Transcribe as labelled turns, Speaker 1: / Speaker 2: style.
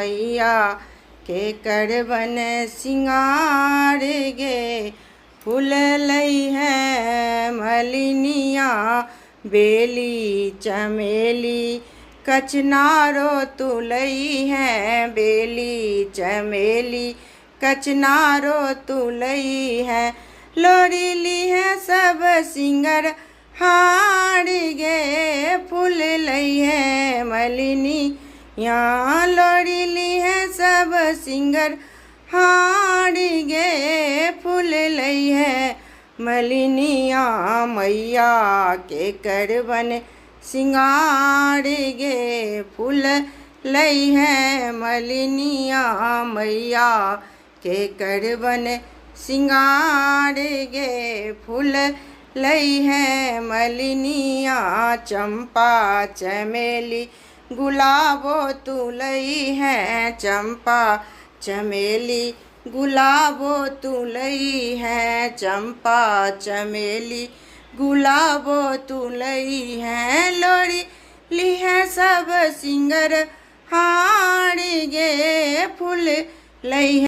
Speaker 1: मैया के करबन सिंगार गे। फूल लई है मलिनिया बेली चमेली कचनारो तुलई है। बेली चमेली कचनारो तुलई है। लोरी ली है सब सिंगर हार गे। फूल लई है मलिनी यहाँ लोरी ली है सब सिंगर हार गे। फूल लई है मलिनिया मैया के करबन सिंगार गे। फूल लई है मलिनिया मैया के करबन सिंगार गे। फूल लई है मलिनिया चंपा चमेली गुलाबो तुलई है। चंपा चमेली गुलाबो तुलई है। चंपा चमेली गुलाबो तुलई है। लोरी ली है सब सिंगर हार गे। फूल लई है।